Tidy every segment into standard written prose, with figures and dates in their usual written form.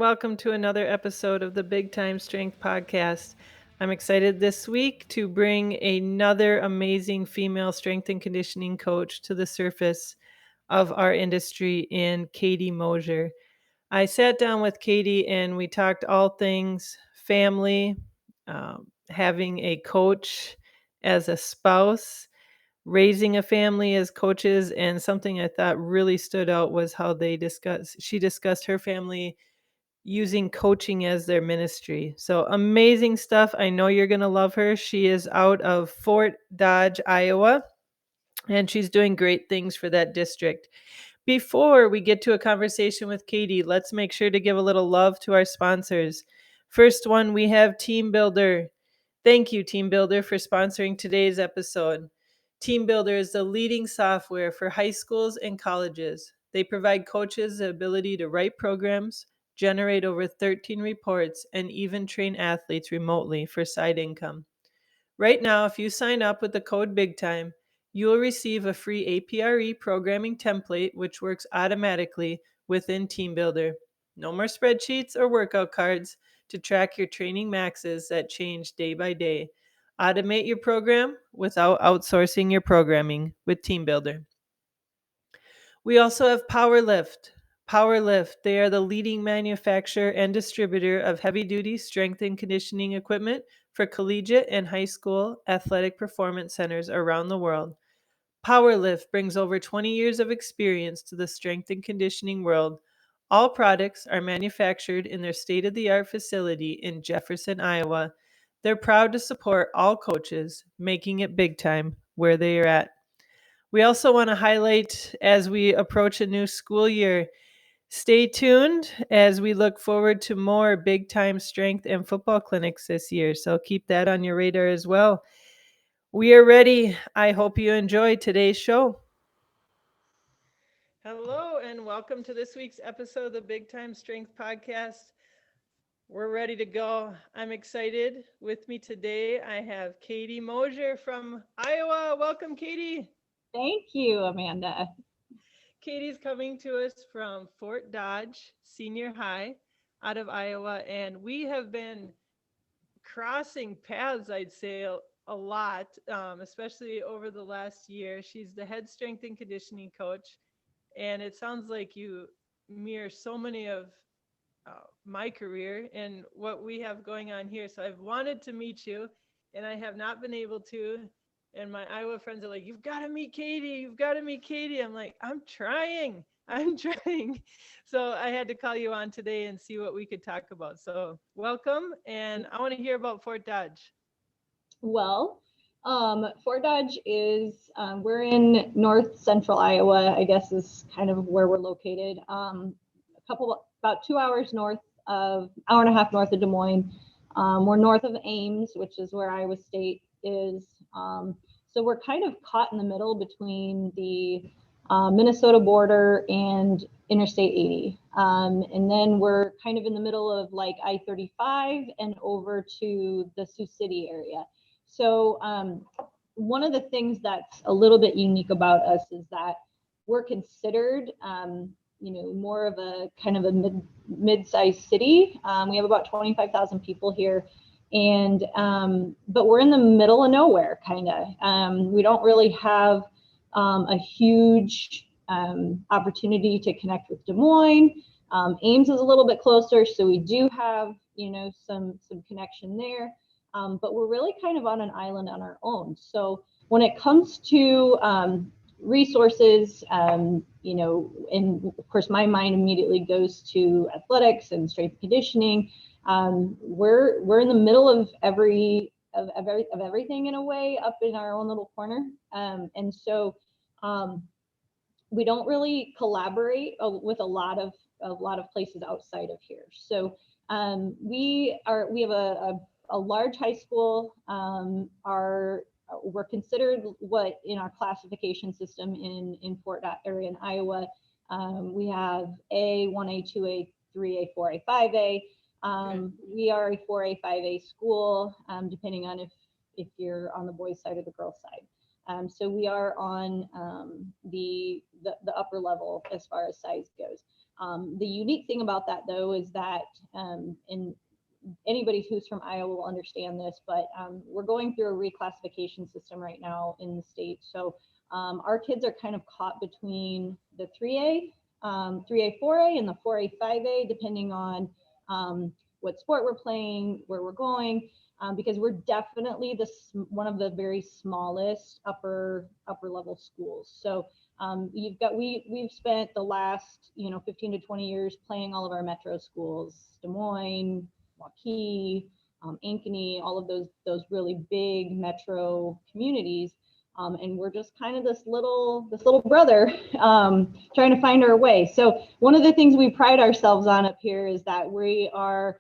welcome to another episode of the Big Time Strength Podcast. I'm excited this week to bring another amazing female strength and conditioning coach to the surface of our industry in Katie Moser. I sat down with Katie and we talked all things family, having a coach as a spouse, raising a family as coaches, and something I thought really stood out was how she discussed her family using coaching as their ministry. So amazing stuff. I know you're going to love her. She is out of Fort Dodge, Iowa, and she's doing great things for that district. Before we get to a conversation with Katie, let's make sure to give a little love to our sponsors. First one, we have Team Builder. Thank you, Team Builder, for sponsoring today's episode. Team Builder is the leading software for high schools and colleges. They provide coaches the ability to write programs, generate over 13 reports, and even train athletes remotely for side income. Right now, if you sign up with the code BIGTIME, you will receive a free APRE programming template which works automatically within TeamBuilder. No more spreadsheets or workout cards to track your training maxes that change day by day. Automate your program without outsourcing your programming with TeamBuilder. We also have PowerLift. PowerLift, they are the leading manufacturer and distributor of heavy-duty strength and conditioning equipment for collegiate and high school athletic performance centers around the world. PowerLift brings over 20 years of experience to the strength and conditioning world. All products are manufactured in their state-of-the-art facility in Jefferson, Iowa. They're proud to support all coaches, making it big time where they are at. We also want to highlight as we approach a new school year, stay tuned as we look forward to more big time strength and football clinics this year. So keep that on your radar as well. We are ready. I hope you enjoy today's show. Hello, and welcome to this week's episode of the Big Time Strength Podcast. We're ready to go. I'm excited. With me today, I have Katie Moser from Iowa. Welcome, Katie. Thank you, Amanda. Katie's coming to us from Fort Dodge Senior High out of Iowa, and we have been crossing paths, I'd say, a lot, especially over the last year. She's the head strength and conditioning coach, and it sounds like you mirror so many of my career and what we have going on here. So I've wanted to meet you, and I have not been able to. And my Iowa friends are like, "You've got to meet Katie. You've got to meet Katie." I'm like, "I'm trying. I'm trying." So I had to call you on today and see what we could talk about. So welcome, and I want to hear about Fort Dodge. Well, Fort Dodge is, we're in north central Iowa, I guess is kind of where we're located. About 2 hours north hour and a half north of Des Moines. We're north of Ames, which is where Iowa State is. So we're kind of caught in the middle between the Minnesota border and Interstate 80. And then we're kind of in the middle of like I-35 and over to the Sioux City area. So one of the things that's a little bit unique about us is that we're considered, more of a kind of a mid-sized city. We have about 25,000 people here. And but we're in the middle of nowhere, kind of. We don't really have a huge opportunity to connect with Des Moines. Ames is a little bit closer, so we do have, some connection there. But we're really kind of on an island on our own. So when it comes to resources, and of course, my mind immediately goes to athletics and strength conditioning. We're in the middle of everything in a way, up in our own little corner, and so we don't really collaborate with a lot of places outside of here. So we have a large high school. We're considered what in our classification system in Fort Dodge area in Iowa. We have A, 1A, 2A, 3A, 4A, 5A. We are a 4A, 5A school, depending on if you're on the boys' side or the girls' side. So we are on the upper level as far as size goes. The unique thing about that, though, is that, and anybody who's from Iowa will understand this, but we're going through a reclassification system right now in the state. So our kids are kind of caught between the 3A, 4A, and the 4A, 5A, depending on what sport we're playing, where we're going, because we're definitely one of the very smallest upper level schools. So we've spent the last 15 to 20 years playing all of our metro schools, Des Moines, Waukee, Ankeny, all of those really big metro communities. And we're just kind of this little brother trying to find our way. So one of the things we pride ourselves on up here is that we're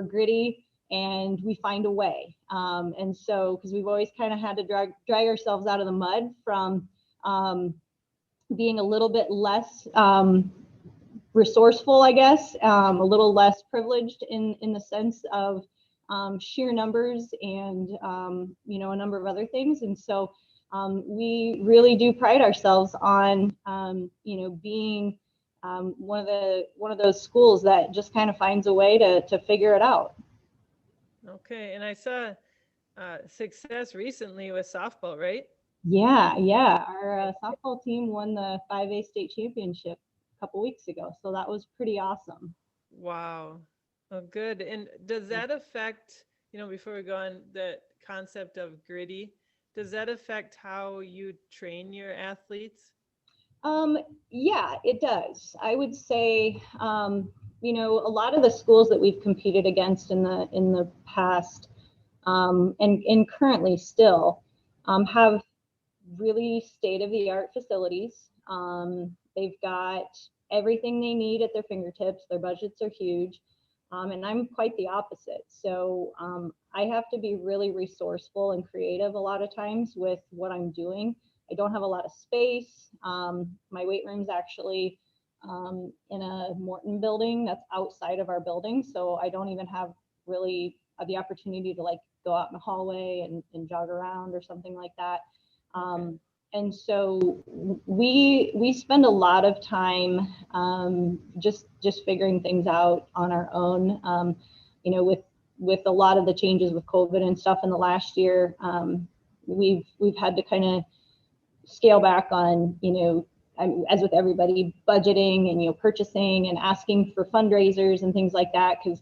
gritty and we find a way. And so, because we've always kind of had to drag ourselves out of the mud from being a little bit less resourceful, I guess, a little less privileged in the sense of sheer numbers and a number of other things. And so we really do pride ourselves on being one of those schools that just kind of finds a way to figure it out. Okay, and I saw success recently with softball, right? Yeah. Our softball team won the 5A state championship a couple weeks ago, so that was pretty awesome. Wow. Oh, good. And does that affect, before we go on, the concept of gritty, does that affect how you train your athletes? Yeah, it does. I would say, a lot of the schools that we've competed against in the past, and currently still, have really state of the art facilities. They've got everything they need at their fingertips. Their budgets are huge. And I'm quite the opposite. So I have to be really resourceful and creative a lot of times with what I'm doing. I don't have a lot of space. My weight room's actually in a Morton building that's outside of our building. So I don't even have really the opportunity to like go out in the hallway and jog around or something like that. Okay. And so we spend a lot of time just figuring things out on our own. With a lot of the changes with COVID and stuff in the last year, we've had to kind of scale back on as with everybody, budgeting and purchasing and asking for fundraisers and things like that. Because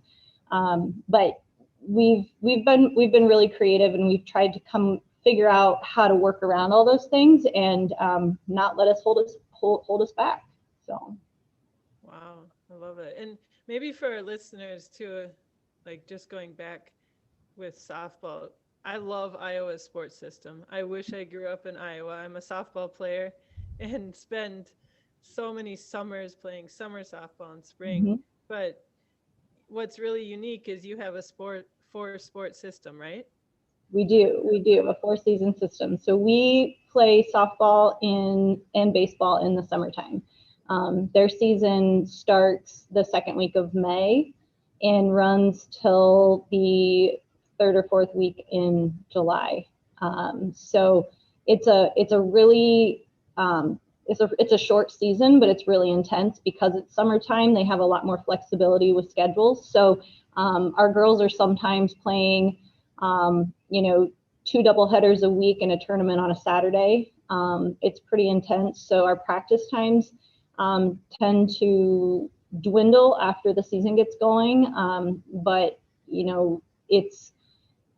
but we've been really creative, and we've tried to figure out how to work around all those things and not let us hold us back. So Wow. I love it. And maybe for our listeners too, like just going back with softball, I love Iowa's sports system. I wish I grew up in Iowa. I'm a softball player and spend so many summers playing summer softball and spring. mhm. But what's really unique is you have a four sport system, right? We do a 4 season system. So we play softball and baseball in the summertime. Their season starts the second week of May and runs till the third or fourth week in July. So it's a really it's a short season, but it's really intense because it's summertime. They have a lot more flexibility with schedules. So our girls are sometimes playing, 2 double headers a week in a tournament on a Saturday. It's pretty intense. So our practice times tend to dwindle after the season gets going. But it's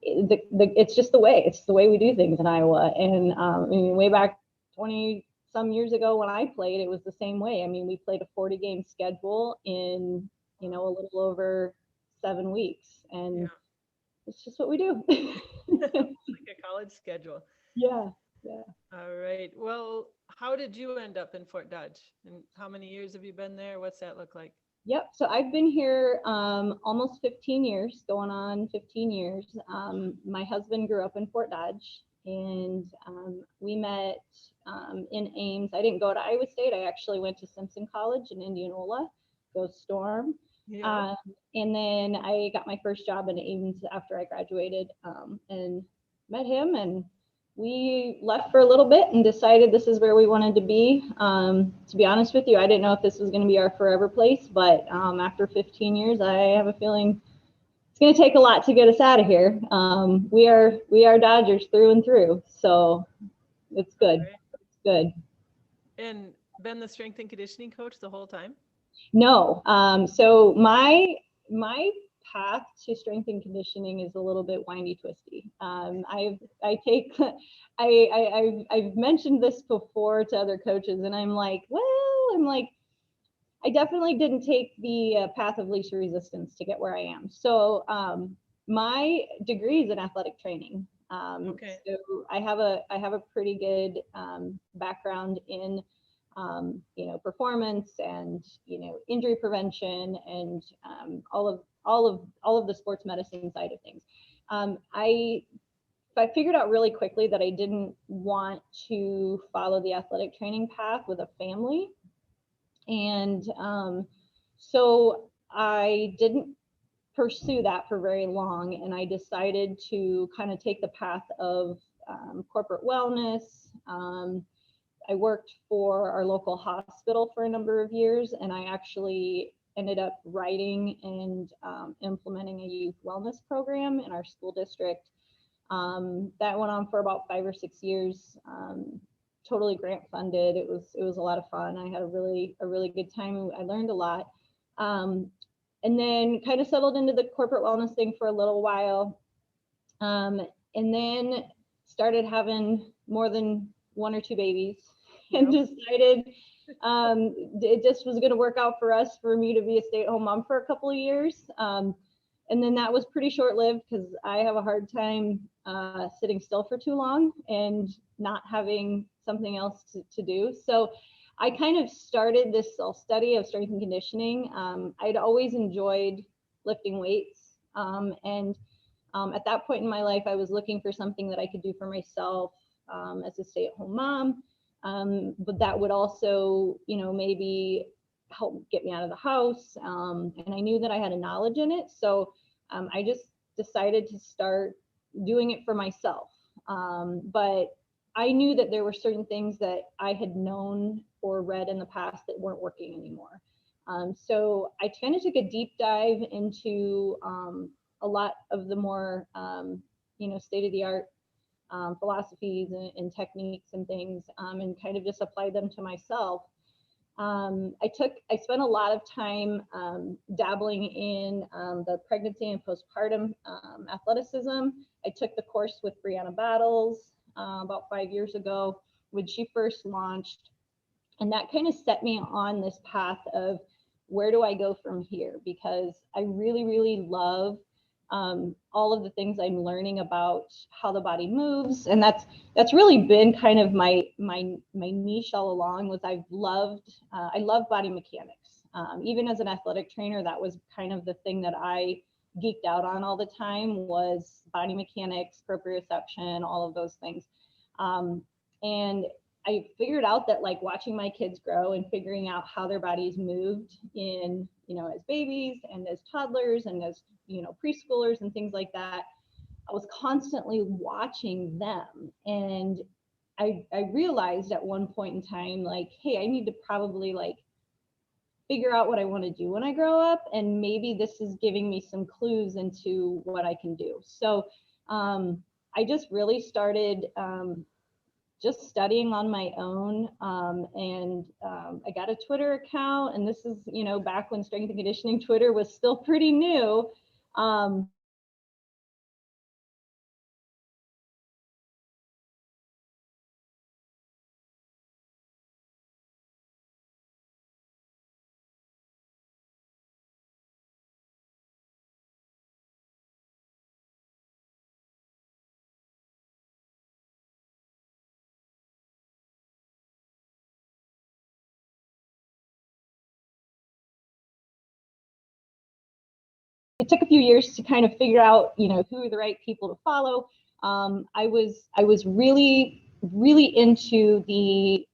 it's just it's the way we do things in Iowa. And I mean, way back 20 some years ago when I played, it was the same way. I mean, we played a 40 game schedule in a little over 7 weeks, and Yeah. it's just what we do. Like a college schedule. Yeah, yeah. All right. Well, how did you end up in Fort Dodge? And how many years have you been there? What's that look like? Yep. So I've been here almost 15 years, going on 15 years. My husband grew up in Fort Dodge, and we met in Ames. I didn't go to Iowa State. I actually went to Simpson College in Indianola. Go Storm. Yeah. Um, and then I got my first job in Ames after I graduated, and met him, and we left for a little bit and decided this is where we wanted to be. To be honest with you, I didn't know if this was going to be our forever place, but after 15 years, I have a feeling it's going to take a lot to get us out of here. We are Dodgers through and through, so it's good. Right. It's good. And been the strength and conditioning coach the whole time? No. So my path to strength and conditioning is a little bit windy twisty. I take I've mentioned this before to other coaches, and I'm like, I definitely didn't take the path of least resistance to get where I am. So my degree is in athletic training. Okay. So I have a pretty good background in performance and injury prevention and all of the sports medicine side of things. I figured out really quickly that I didn't want to follow the athletic training path with a family, and so I didn't pursue that for very long, and I decided to kind of take the path of corporate wellness. I worked for our local hospital for a number of years, and I actually ended up writing and implementing a youth wellness program in our school district. That went on for about 5 or 6 years. Totally grant funded. It was a lot of fun. I had a really good time. I learned a lot, and then kind of settled into the corporate wellness thing for a little while, and then started having more than one or two babies, and decided it just was going to work out for us for me to be a stay-at-home mom for a couple of years. And then that was pretty short-lived because I have a hard time sitting still for too long and not having something else to do. So I kind of started this self-study of strength and conditioning. I'd always enjoyed lifting weights. And at that point in my life, I was looking for something that I could do for myself as a stay-at-home mom. But that would also, maybe help get me out of the house. And I knew that I had a knowledge in it. So I just decided to start doing it for myself. But I knew that there were certain things that I had known or read in the past that weren't working anymore. So I kind of took a deep dive into a lot of the more, state-of-the-art philosophies and techniques and things, and kind of just applied them to myself. I spent a lot of time dabbling in the pregnancy and postpartum athleticism. I took the course with Brianna Battles about 5 years ago when she first launched. And that kind of set me on this path of where do I go from here? Because I really, really love all of the things I'm learning about how the body moves, and that's really been kind of my niche all along. Was I love body mechanics. Even as an athletic trainer, that was kind of the thing that I geeked out on all the time, was body mechanics, proprioception, all of those things. And I figured out that, like, watching my kids grow and figuring out how their bodies moved in, as babies and as toddlers and as, preschoolers and things like that, I was constantly watching them. And I realized at one point in time, like, hey, I need to probably figure out what I want to do when I grow up. And maybe this is giving me some clues into what I can do. So I just really started just studying on my own. And I got a Twitter account, and this is, back when strength and conditioning Twitter was still pretty new. It took a few years to kind of figure out, who are the right people to follow. I was really, really into the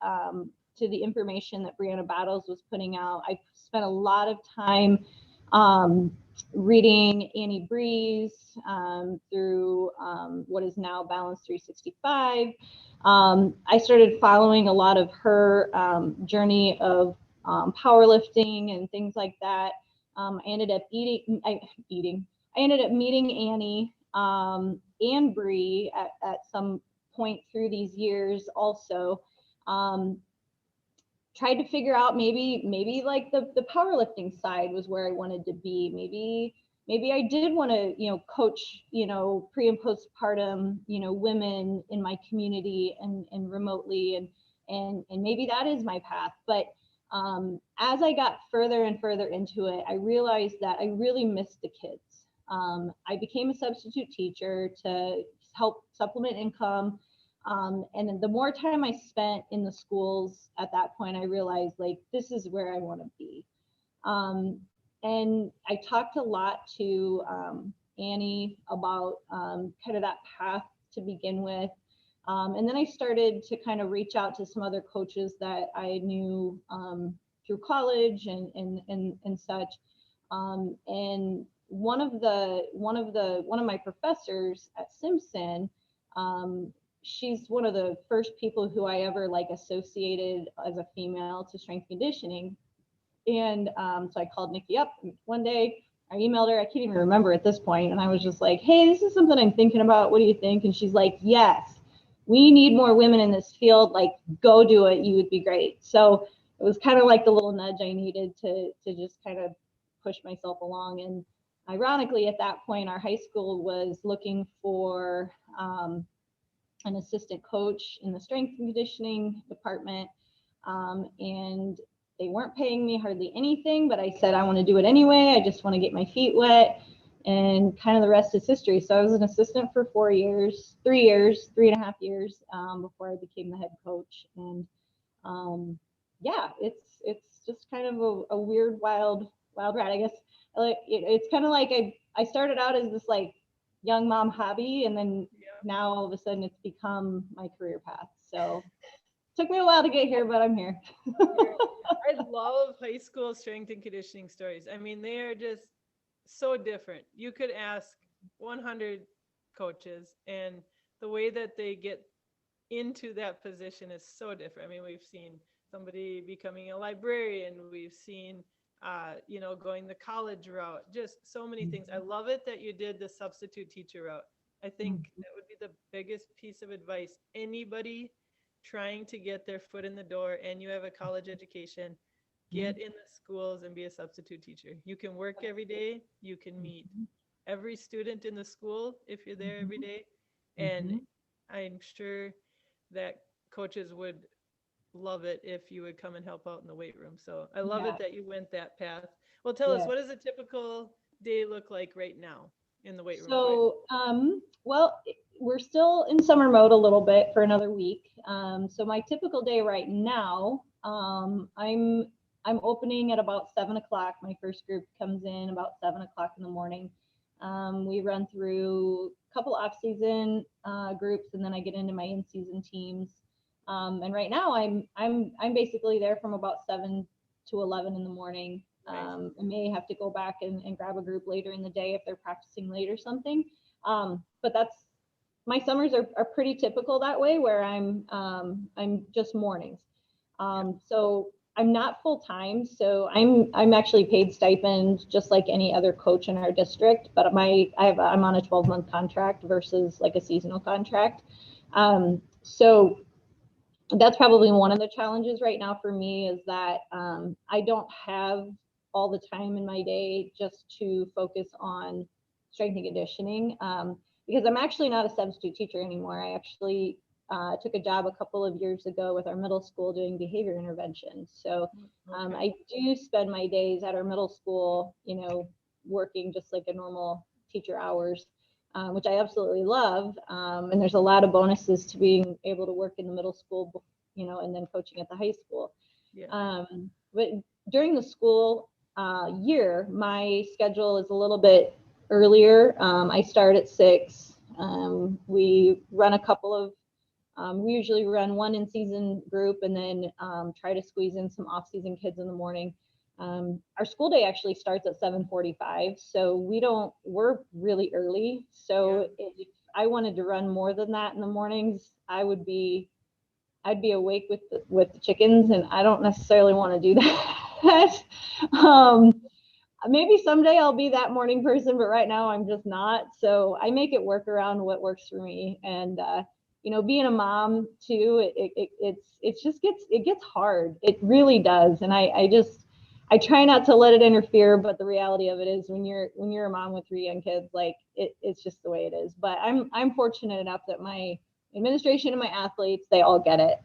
information that Brianna Battles was putting out. I spent a lot of time reading Annie Breeze through what is now Balance 365. I started following a lot of her journey of powerlifting and things like that. I ended up I ended up meeting Annie and Bree at some point through these years also. Um, Tried to figure out maybe like the powerlifting side was where I wanted to be. Maybe I did want to, coach, pre and postpartum, women in my community and remotely, and maybe that is my path. But as I got further and further into it, I realized that I really missed the kids. I became a substitute teacher to help supplement income. And then the more time I spent in the schools at that point, I realized like this is where I want to be. Um, and I talked a lot to Annie about kind of that path to begin with. And then I started to kind of reach out to some other coaches that I knew through college and such. And one of my professors at Simpson, she's one of the first people who I ever like associated as a female to strength conditioning. And so I called Nikki up one day. I emailed her. I can't even remember at this point. And I was just like, hey, this is something I'm thinking about. What do you think? And she's like, yes, we need more women in this field. Like, go do it. You would be great. So it was kind of like the little nudge I needed to just kind of push myself along. And ironically, at that point, our high school was looking for an assistant coach in the strength and conditioning department. And they weren't paying me hardly anything, but I said, I want to do it anyway. I just want to get my feet wet. And kind of the rest is history. So I was an assistant for 4 years, 3 years, 3.5 years before I became the head coach. And yeah, it's just kind of a weird, wild ride. I guess it's kind of like I started out as this like young mom hobby, and then now all of a sudden it's become my career path. So it took me a while to get here, but I'm here. I love high school strength and conditioning stories. I mean, they are just so different. You could ask 100 coaches, and the way that they get into that position is so different. I mean, we've seen somebody becoming a librarian, we've seen, going the college route, just so many things. I love it that you did the substitute teacher route. I think that would be the biggest piece of advice. Anybody trying to get their foot in the door and you have a college education, get in the schools and be a substitute teacher. You can work every day, you can meet every student in the school if you're there every day. And I'm sure that coaches would love it if you would come and help out in the weight room. So I love it Yeah, that you went that path. Well, tell us, yeah. what does a typical day look like right now in the weight room for you? So, well, we're still in summer mode a little bit for another week. So my typical day right now, I'm opening at about 7 o'clock. My first group comes in about 7 o'clock in the morning. We run through a couple off-season groups, and then I get into my in-season teams. And right now, I'm basically there from about 7 to 11 in the morning. Nice. I may have to go back and grab a group later in the day if they're practicing late or something. But that's my summers are pretty typical that way, where I'm just mornings. Yeah. So I'm not full time, so I'm actually paid stipend just like any other coach in our district. But I'm on a 12-month contract versus like a seasonal contract. So that's probably one of the challenges right now for me, is that I don't have all the time in my day just to focus on strength and conditioning, because I'm actually not a substitute teacher anymore. I actually took a job a couple of years ago with our middle school doing behavior intervention. So Okay. I do spend my days at our middle school, working just like a normal teacher hours, which I absolutely love. And there's a lot of bonuses to being able to work in the middle school, and then coaching at the high school. Yeah. But during the school year, my schedule is a little bit earlier. I start at 6. We run a couple of, we usually run one in season group, and then try to squeeze in some off season kids in the morning. Our school day actually starts at 7:45, so we're really early. Yeah. So if I wanted to run more than that in the mornings, I'd be awake with the chickens, and I don't necessarily want to do that. um, Maybe someday I'll be that morning person, but right now I'm just not. So I make it work around what works for me. And being a mom too, it's just it gets hard. It really does. And I try not to let it interfere, but the reality of it is when you're a mom with three young kids, like it's just the way it is. But I'm fortunate enough that my administration and my athletes, they all get it.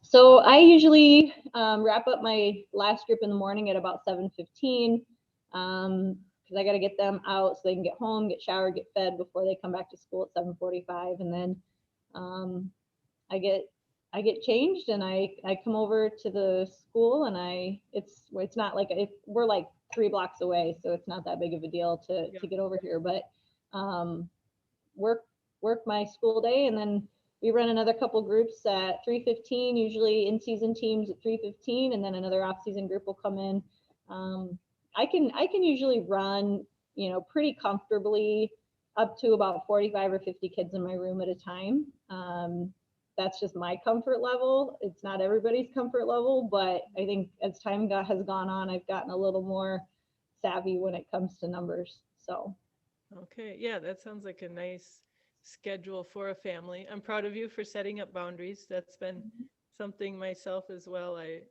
So I usually wrap up my last group in the morning at about 7:15 because I got to get them out so they can get home, get showered, get fed before they come back to school at 7:45, and then um, I get I get changed and I come over to the school and it's not like we're like 3 blocks away, so it's not that big of a deal Yeah. to get over here, but um, work work my school day, and then we run another couple groups at 3:15, usually in season teams at 3:15, and then another off season group will come in. um, I can usually run pretty comfortably up to about 45 or 50 kids in my room at a time. That's just my comfort level. It's not everybody's comfort level, but I think as has gone on, I've gotten a little more savvy when it comes to numbers. So Okay. Yeah, that sounds like a nice schedule for a family. I'm proud of you for setting up boundaries. That's been something myself as well. I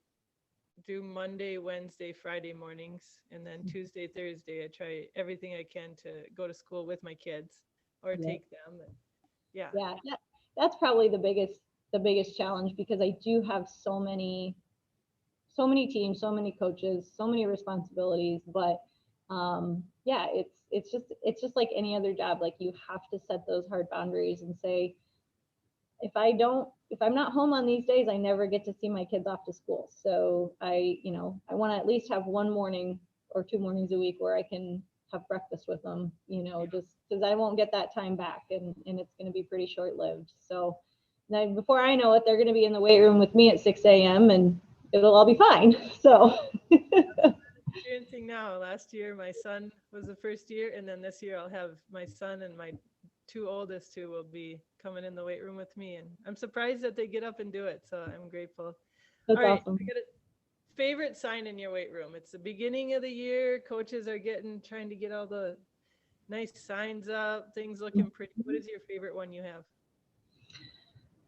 do Monday, Wednesday, Friday mornings, and then Tuesday, Thursday, I try everything I can to go to school with my kids or yeah. take them. And yeah. Yeah, that's probably the biggest challenge because I do have so many teams, so many coaches, so many responsibilities. But yeah, it's just like any other job. Like you have to set those hard boundaries and say, if I'm not home on these days, I never get to see my kids off to school. So I want to at least have one morning or two mornings a week where I can have breakfast with them, just because I won't get that time back, and it's going to be pretty short lived. So then before I know it, they're going to be in the weight room with me at 6 a.m. and it'll all be fine. So Experiencing now. Last year, my son was the first year, and then this year, I'll have my son and my two oldest who will be coming in the weight room with me. And I'm surprised that they get up and do it. So I'm grateful. that's All right. I awesome. got a favorite sign in your weight room. It's the beginning of the year. Coaches are trying to get all the nice signs up, things looking pretty. What is your favorite one you have?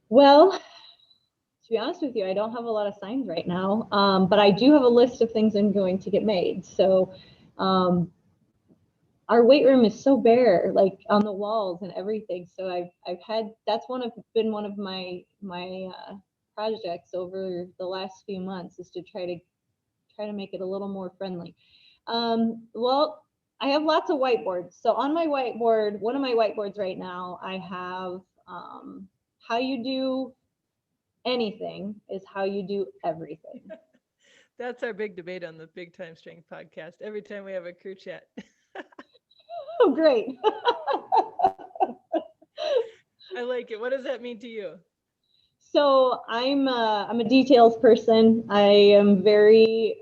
Well, to be honest with you, I don't have a lot of signs right now, but I do have a list of things I'm going to get made. So um, our weight room is so bare, like on the walls and everything. So I've had that's one of my projects over the last few months is to try to make it a little more friendly. Well, I have lots of whiteboards. So on my whiteboard, one of my whiteboards right now, I have how you do anything is how you do everything. That's our big debate on the Big Time Strength podcast. Every time we have a crew chat. Oh, great. I like it. What does that mean to you? So I'm a details person. I am very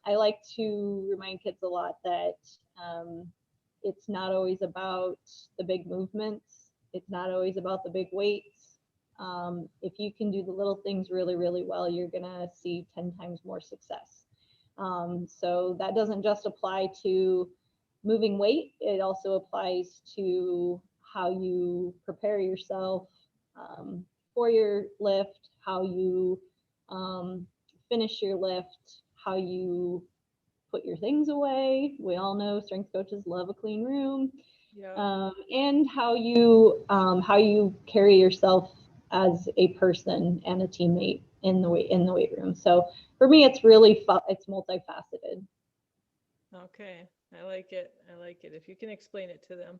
I like to remind kids a lot that um, it's not always about the big movements. It's not always about the big weights. If you can do the little things really, really well, you're gonna see 10 times more success. So that doesn't just apply to moving weight. It also applies to how you prepare yourself um, for your lift, how you um, finish your lift, how you put your things away. We all know strength coaches love a clean room, Yeah. and how you carry yourself as a person and a teammate in the weight room. So for me, it's multifaceted. Okay, I like it. I like it. If you can explain it to them.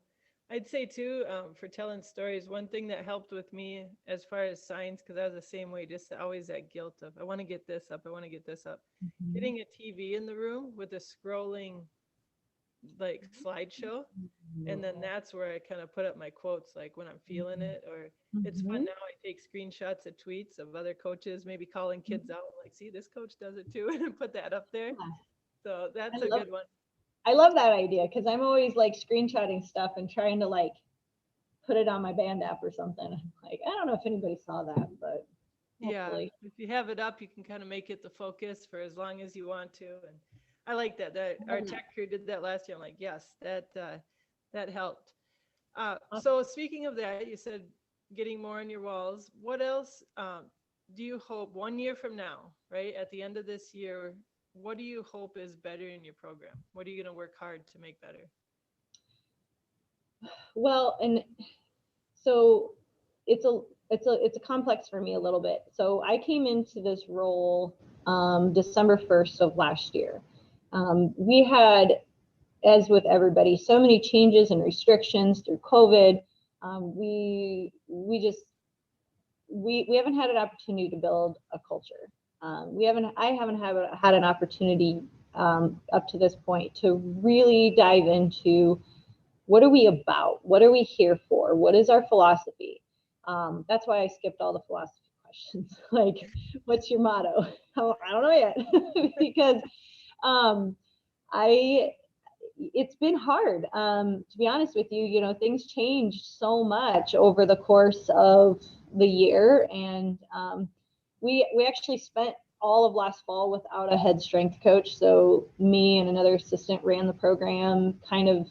I'd say too, for telling stories, one thing that helped with me as far as signs, because I was the same way, just always that guilt of, I want to get this up, I want to get this up. Mhm. Getting a TV in the room with a scrolling like slideshow, and then that's where I kind of put up my quotes, like when I'm feeling it. Or it's fun Mhm. now, I take screenshots of tweets of other coaches maybe calling kids out, like, see, this coach does it too, and put that up there. Yeah. So I that's a love good one. I love that idea because I'm always like screenshotting stuff and trying to like put it on my band app or something. Like, I don't know if anybody saw that, but Yeah, hopefully. if you have it up, you can kind of make it the focus for as long as you want to. And I like that I our love that. tech crew did that last year. I'm like, yes, that helped. Awesome. So speaking of that, you said getting more on your walls. What else do you hope 1 year from now, right at the end of this year? What do you hope is better in your program? What are you going to work hard to make better? Well, and so it's a it's a complex for me a little bit. So I came into this role December 1st of last year. We had, as with everybody, so many changes and restrictions through COVID. We just we haven't had an opportunity to build a culture. We haven't I haven't had an opportunity up to this point to really dive into what are we about? What are we here for? What is our philosophy? That's why I skipped all the philosophy questions. Like, what's your motto? I don't know yet because um, I it's been hard. To be honest with you, things changed so much over the course of the year, and we actually spent all of last fall without a head strength coach. So me and another assistant ran the program, kind of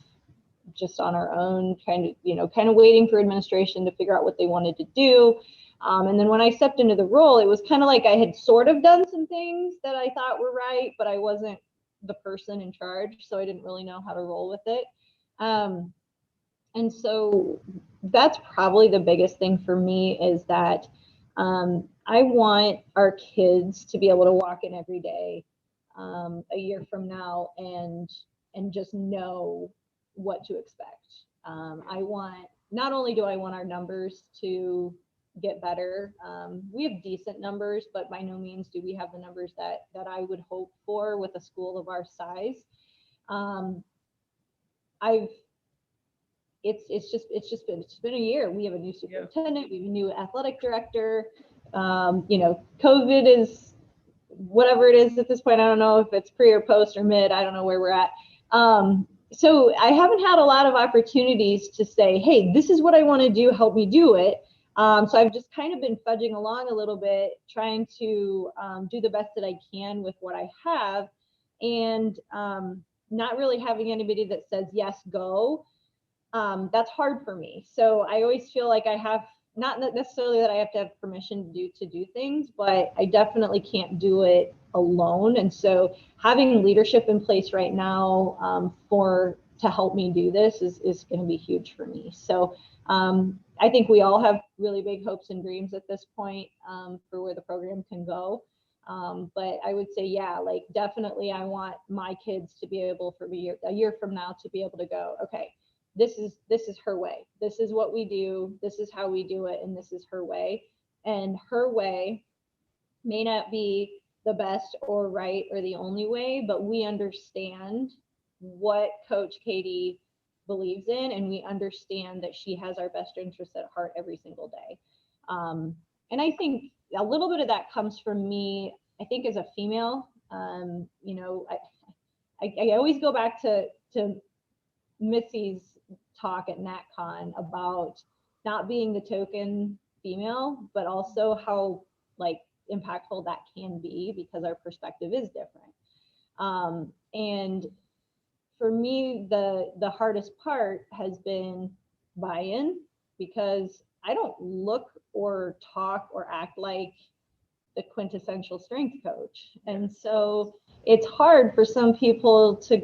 just on our own, kind of waiting for administration to figure out what they wanted to do. And then when I stepped into the role, it was kind of like I had sort of done some things that I thought were right, but I wasn't the person in charge, so I didn't really know how to roll with it. Um, and so that's probably the biggest thing for me is that I want our kids to be able to walk in every day a year from now and just know what to expect. I want not only do I want our numbers to get better. We have decent numbers, but by no means do we have the numbers that I would hope for with a school of our size. Um, I've it's been a year. We have a new Yeah. superintendent, we have a new athletic director. COVID is whatever it is at this point. I don't know if it's pre or post or mid. I don't know where we're at. So I haven't had a lot of opportunities to say, hey, this is what I want to do. Help me do it. So I've just kind of been fudging along a little bit, trying to do the best that I can with what I have, and not really having anybody that says yes, go. That's hard for me. So I always feel like I have not necessarily that I have to have permission to do things, but I definitely can't do it alone. And so having leadership in place right now for to help me do this is going to be huge for me. So I think we all have really big hopes and dreams at this point for where the program can go. But I would say, yeah, like definitely I want my kids to be able for a year from now to be able to go, okay, this is her way. This is what we do. This is how we do it, and this is her way. And her way may not be the best or right or the only way, but we understand what Coach Katie believes in, and we understand that she has our best interests at heart every single day. And I think a little bit of that comes from me. I think as a female, I always go back to Missy's talk at NatCon about not being the token female, but also how like impactful that can be because our perspective is different. And for me, the hardest part has been buy-in because I don't look or talk or act like the quintessential strength coach. Yeah. And so it's hard for some people to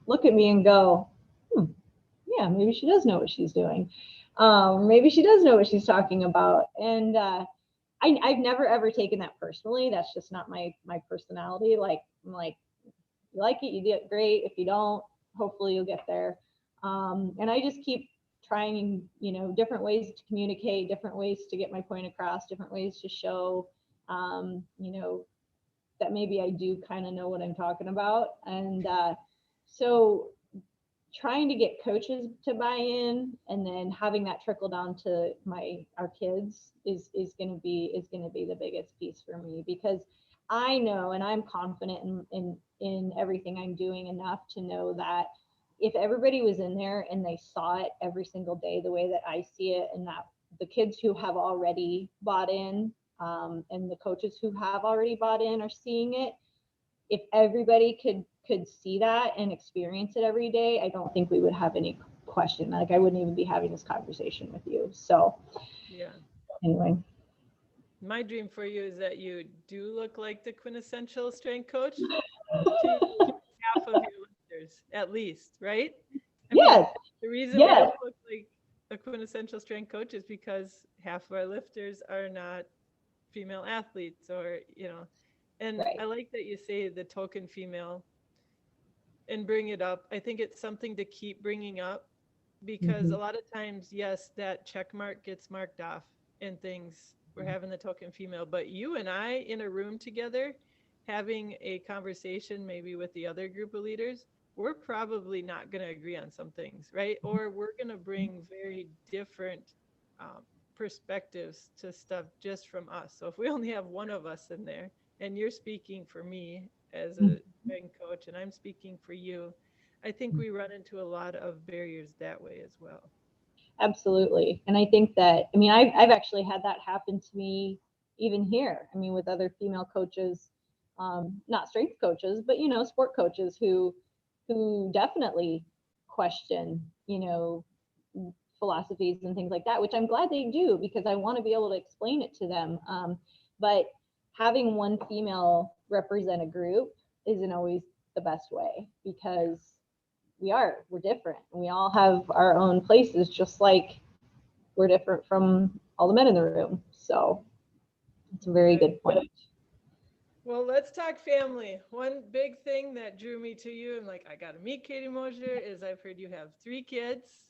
look at me and go, yeah, maybe she does know what she's doing. Maybe she does know what she's talking about. And I've never ever taken that personally. That's just not my personality. Like I'm like, you like it, you do it great. If you don't, hopefully you'll get there. And I just keep trying, different ways to communicate, different ways to get my point across, different ways to show, um, you know, that maybe I do kind of know what I'm talking about. And so trying to get coaches to buy in, and then having that trickle down to our kids is going to be the biggest piece for me, because I know and I'm confident in everything I'm doing enough to know that if everybody was in there and they saw it every single day the way that I see it, and that the kids who have already bought in, and the coaches who have already bought in are seeing it, if everybody could see that and experience it every day, I don't think we would have any question. Like, I wouldn't even be having this conversation with you. So Yeah. anyway. My dream for you is that you do look like the quintessential strength coach to half of your listeners, at least, right? I mean, Yes. the reason we Yes. don't look like a quintessential strength coach is because half of our lifters are not female athletes, or, and Right. I like that you say the token female and bring it up. I think it's something to keep bringing up, because Mm-hmm. a lot of times, yes, that check mark gets marked off and things. We're having the token female, but you and I in a room together having a conversation, maybe with the other group of leaders, we're probably not going to agree on some things, right? Or we're going to bring very different um, perspectives to stuff just from us. So if we only have one of us in there, and you're speaking for me as a strength coach, and I'm speaking for you, I think we run into a lot of barriers that way as well. Absolutely. And I think that, I mean, I've actually had that happen to me even here. I mean, with other female coaches, not strength coaches, but, sport coaches who definitely question, philosophies and things like that, which I'm glad they do, because I want to be able to explain it to them. But having one female represent a group isn't always the best way, because we're different. We all have our own places, just like we're different from all the men in the room. So it's a very Right. good point. Well, let's talk family. One big thing that drew me to you, and like, I got to meet Katie Moser, is I've heard you have 3 kids.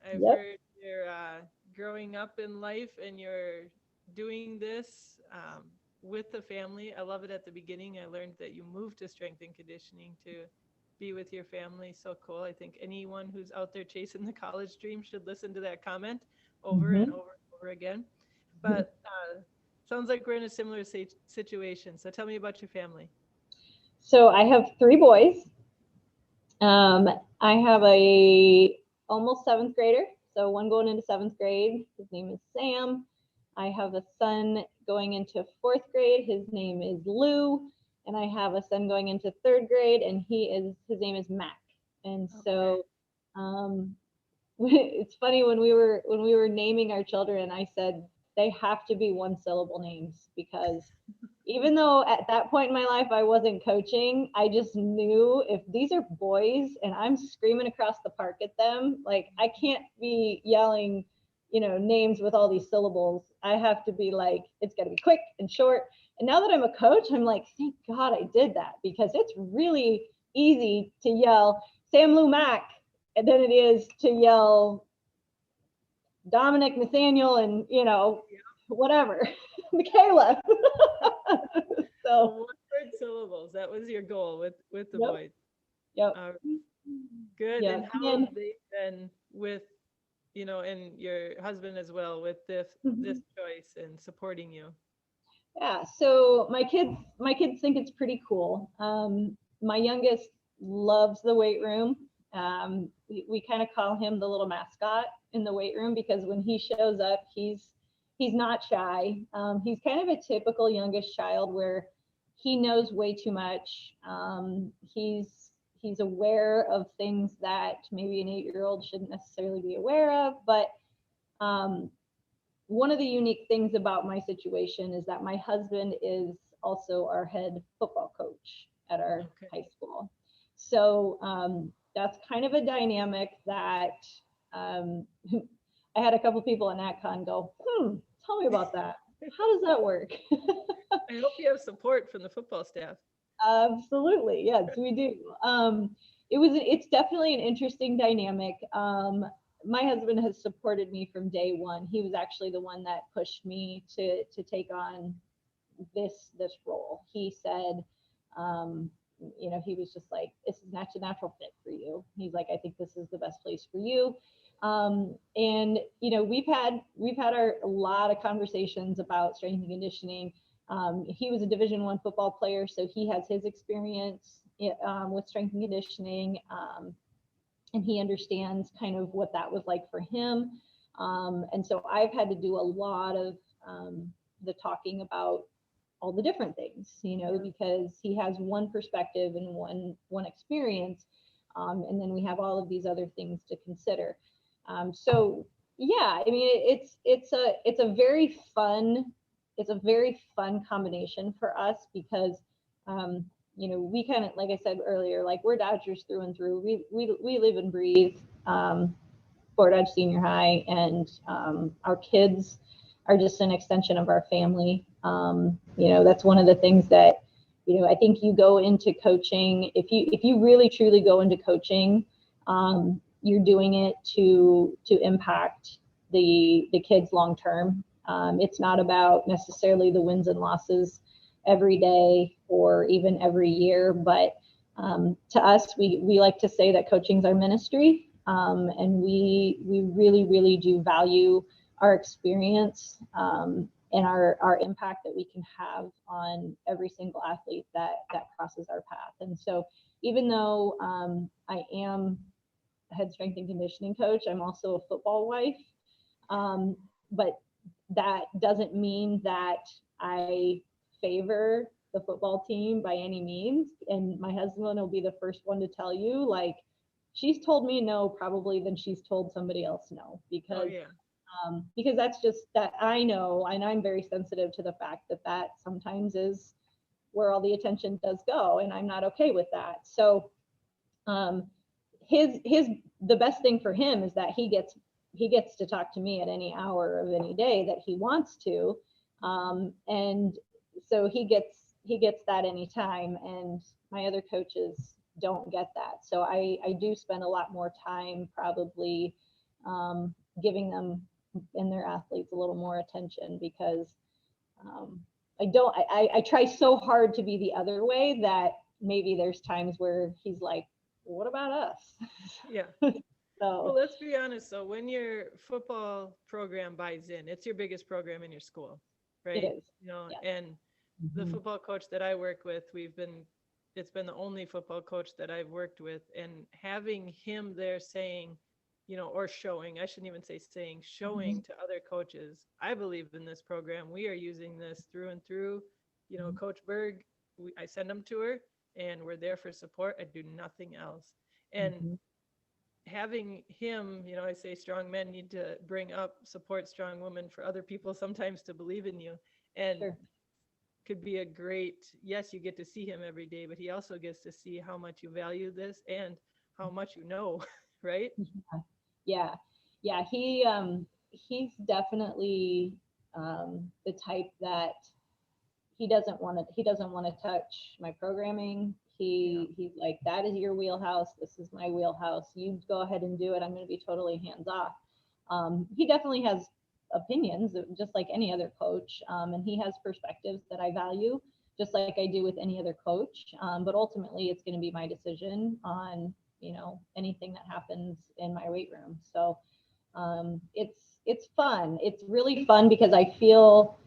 I've Yep. heard you're growing up in life and you're doing this with the family. I love it. At the beginning, I learned that you moved to strength and conditioning to be with your family. So cool. I think anyone who's out there chasing the college dream should listen to that comment over and Mm-hmm. over and over again. But sounds like we're in a similar situation. So tell me about your family. So I have 3 boys. Um, I have a almost seventh grader, so one going into seventh grade. His name is Sam. I have a son going into fourth grade. His name is Lou, and I have a son going into third grade, and his name is Mac. And Okay. so, um, it's funny, when we were naming our children, I said they have to be one syllable names, because even though at that point in my life I wasn't coaching, I just knew if these are boys and I'm screaming across the park at them, like, I can't be yelling, names with all these syllables. I have to be like, it's got to be quick and short. And now that I'm a coach, I'm like, thank God I did that, because it's really easy to yell Sam Lou Mac, and then it is to yell Dominic Nathaniel and, whatever, Michaela. So So, one-word syllables. That was your goal with the yep, boys. yep, Uh, Good. yeah. And And how then, have they been with, and your husband as well, with this choice and supporting you? yeah. So my kids think it's pretty cool. My youngest loves the weight room. We kind of call him the little mascot in the weight room, because when he shows up, he's not shy. He's kind of a typical youngest child, where he knows way too much. He's aware of things that maybe an 8-year-old shouldn't necessarily be aware of. But um, one of the unique things about my situation is that my husband is also our head football coach at our Okay. high school. So that's kind of a dynamic that, um, I had a couple people in NatCon go, tell me about that. How does that work? I hope you have support from the football staff. Absolutely, yes, we do. It's definitely an interesting dynamic. My husband has supported me from day one. He was actually the one that pushed me to take on this role. He said, um, he was just like, this is not a natural fit for you. He's like, I think this is the best place for you. And we've had a lot of conversations about strength and conditioning. He was a Division I football player, so he has his experience with strength and conditioning, and he understands kind of what that was like for him. And so I've had to do a lot of the talking about all the different things, because he has one perspective and one experience, and then we have all of these other things to consider. So yeah, I mean, it's a very fun combination for us because we kind of, like I said earlier, like we're Dodgers through and through. We live and breathe Fort Dodge Senior High, and our kids are just an extension of our family. That's one of the things that I think you go into coaching, if you really truly go into coaching, you're doing it to impact the kids long term. It's not about necessarily the wins and losses every day or even every year, but to us, we like to say that coaching is our ministry, and we really, really do value our experience and our impact that we can have on every single athlete that crosses our path. And so even though I am a head strength and conditioning coach, I'm also a football wife. But that doesn't mean that I favor the football team by any means. And my husband will be the first one to tell you, like, she's told me no probably than she's told somebody else no, because because that's just that I know, and I'm very sensitive to the fact that sometimes is where all the attention does go, and I'm not okay with that. So his the best thing for him is that he gets to talk to me at any hour of any day that he wants to, and so he gets that anytime, and my other coaches don't get that. So I do spend a lot more time probably giving them and their athletes a little more attention, because I try so hard to be the other way that maybe there's times where he's like, what about us? Yeah. So Well, let's be honest. So when your football program buys in, it's your biggest program in your school, it right? is. Yeah. And the football coach that I work with, it's been the only football coach that I've worked with, and having him there saying, or showing, I shouldn't even say saying, showing to other coaches, I believe in this program. We are using this through and through. Coach Berg, I send him to her, and we're there for support. I do nothing else. And having him, I say strong men need to bring up, support strong women for other people sometimes to believe in you. And Sure. could be a great, yes, you get to see him every day, but he also gets to see how much you value this and how much right? Yeah. Yeah. He's definitely the type that he doesn't want to touch my programming. He's like, that is your wheelhouse, this is my wheelhouse, you go ahead and do it, I'm going to be totally hands off. He definitely has opinions just like any other coach, and he has perspectives that I value just like I do with any other coach, but ultimately it's going to be my decision on anything that happens in my weight room. So it's fun, it's really fun, because I feel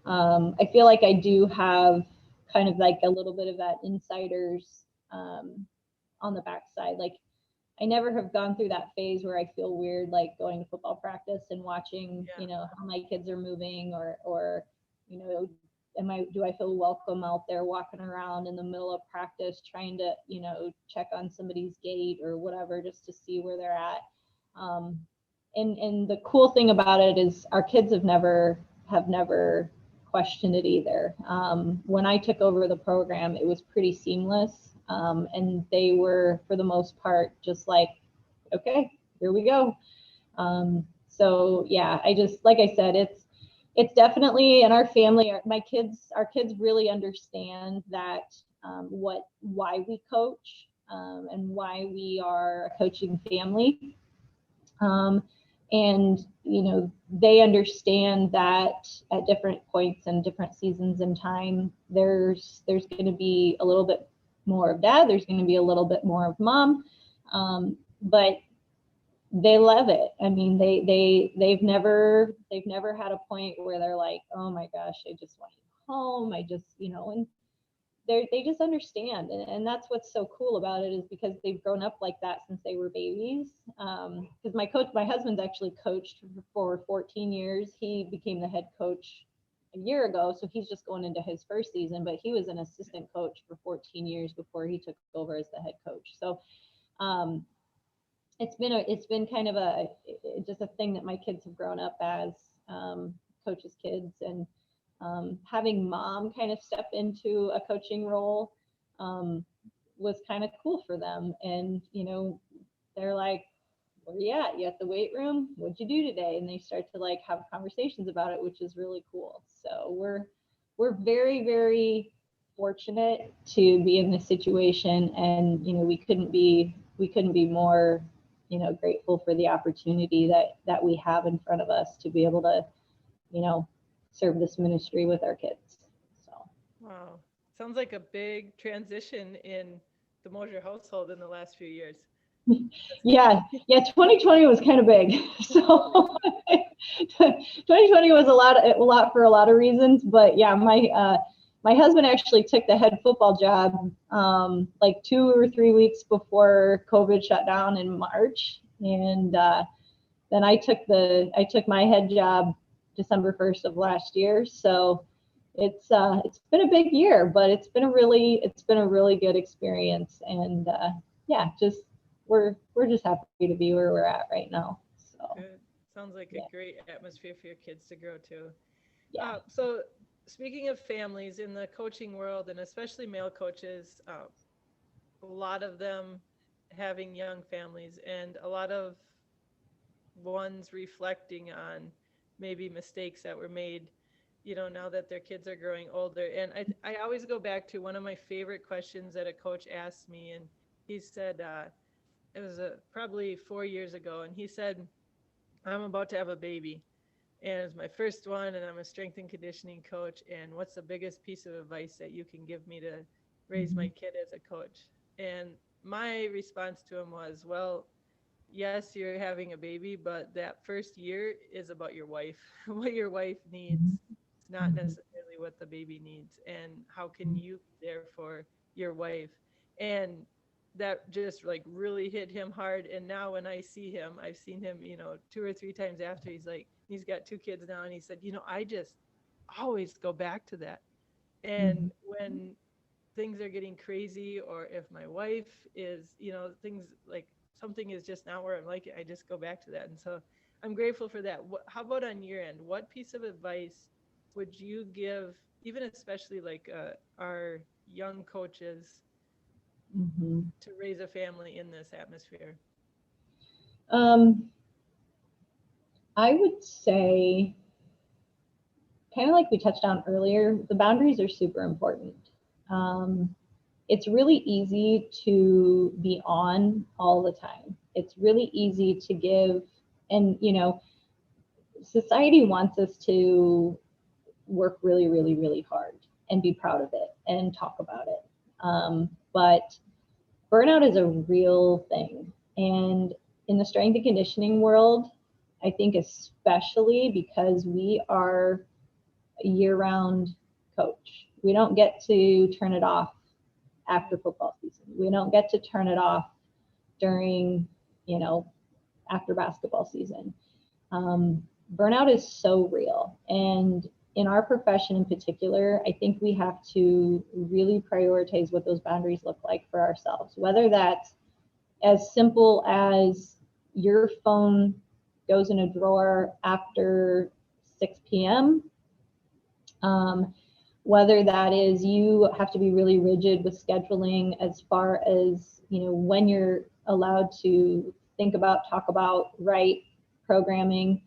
like I do have kind of like a little bit of that insiders on the backside. Like, I never have gone through that phase where I feel weird, like going to football practice and watching, how my kids are moving, or do I feel welcome out there walking around in the middle of practice trying to, check on somebody's gait or whatever, just to see where they're at. And the cool thing about it is our kids have never questioned it either. When I took over the program, it was pretty seamless, and they were, for the most part, just like, okay, here we go. So yeah, like I said, it's definitely in our family. Our kids really understand that, why we coach, and why we are a coaching family. And they understand that at different points and different seasons in time, there's going to be a little bit more of dad, there's going to be a little bit more of mom, but they love it. I mean, they've never had a point where they're like, oh my gosh, I just want you home. I just, and they just understand, and that's what's so cool about it, is because they've grown up like that since they were babies. Because my husband's actually coached for 14 years. He became the head coach a year ago, so he's just going into his first season, but he was an assistant coach for 14 years before he took over as the head coach. So um, it's been kind of just a thing that my kids have grown up as, coaches kids, and having mom kind of step into a coaching role was kind of cool for them. And they're like, where you at? You at the weight room? What'd you do today? And they start to like have conversations about it, which is really cool. So we're very, very fortunate to be in this situation, and we couldn't be more grateful for the opportunity that we have in front of us to be able to you know serve this ministry with our kids. So Wow. Sounds like a big transition in the Moser household in the last few years. yeah, 2020 was kind of big. So 2020 was a lot for a lot of reasons, but yeah, my husband actually took the head football job like 2 or 3 weeks before COVID shut down in March, and then I took my head job December 1st of last year. So it's been a big year, but it's been a really good experience, and yeah, just we're just happy to be where we're at right now. So Good. Sounds like a yeah, great atmosphere for your kids to grow to. yeah. So, speaking of families in the coaching world, and especially male coaches, a lot of them having young families, and a lot of ones reflecting on maybe mistakes that were made, now that their kids are growing older. And I always go back to one of my favorite questions that a coach asked me, and he said, it was probably 4 years ago, and he said, I'm about to have a baby, and it's my first one, and I'm a strength and conditioning coach. And what's the biggest piece of advice that you can give me to raise my Mhm. kid as a coach? And my response to him was, well, yes, you're having a baby, but that first year is about your wife, what your wife needs. It's not Mhm. necessarily what the baby needs. And how can you be there for your wife? And that just like really hit him hard. And now when I see him, I've seen him, 2 or 3 times after. He's got 2 kids now. And he said, I just always go back to that. And Mhm. when things are getting crazy, or if my wife is, things like something is just not where I'm like it, I just go back to that. And so I'm grateful for that. How about on your end? What piece of advice would you give, even especially like our young coaches, Mhm. to raise a family in this atmosphere? Um, I would say, kind of like we touched on earlier, the boundaries are super important. Um, it's really easy to be on all the time. It's really easy to give, and society wants us to work really, really, really hard and be proud of it and talk about it. But burnout is a real thing. And in the strength and conditioning world, I think especially because we are a year-round coach, we don't get to turn it off after football season. We don't get to turn it off during, you know, after basketball season. Burnout is so real. And in our profession in particular, I think we have to really prioritize what those boundaries look like for ourselves, whether that's as simple as your phone goes in a drawer after 6 p.m., um, whether that is you have to be really rigid with scheduling as far as when you're allowed to think about, talk about, write, programming.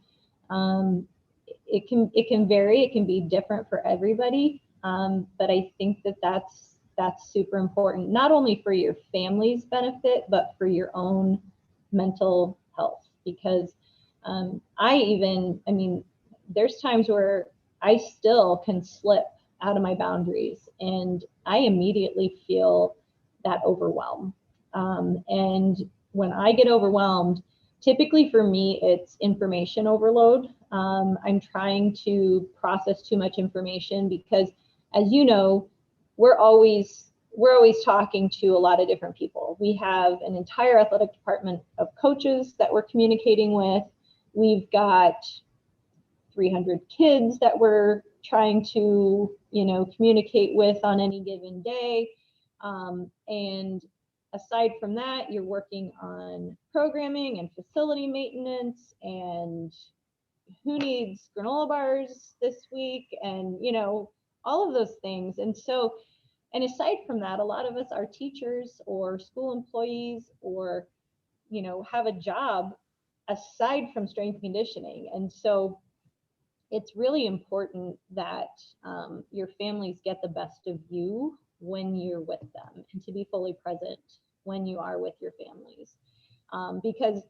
It can vary. It can be different for everybody. But I think that's super important, not only for your family's benefit, but for your own mental health. Because I mean, there's times where I still can slip out of my boundaries, and I immediately feel that overwhelm. And when I get overwhelmed, typically for me, it's information overload. I'm trying to process too much information because, as you know, we're always talking to a lot of different people. We have an entire athletic department of coaches that we're communicating with. We've got 300 kids that we're trying to, communicate with on any given day. And aside from that, you're working on programming and facility maintenance and who needs granola bars this week and, all of those things. And so, and aside from that, a lot of us are teachers or school employees or, have a job aside from strength and conditioning. And so it's really important that your families get the best of you when you're with them and to be fully present when you are with your families. Because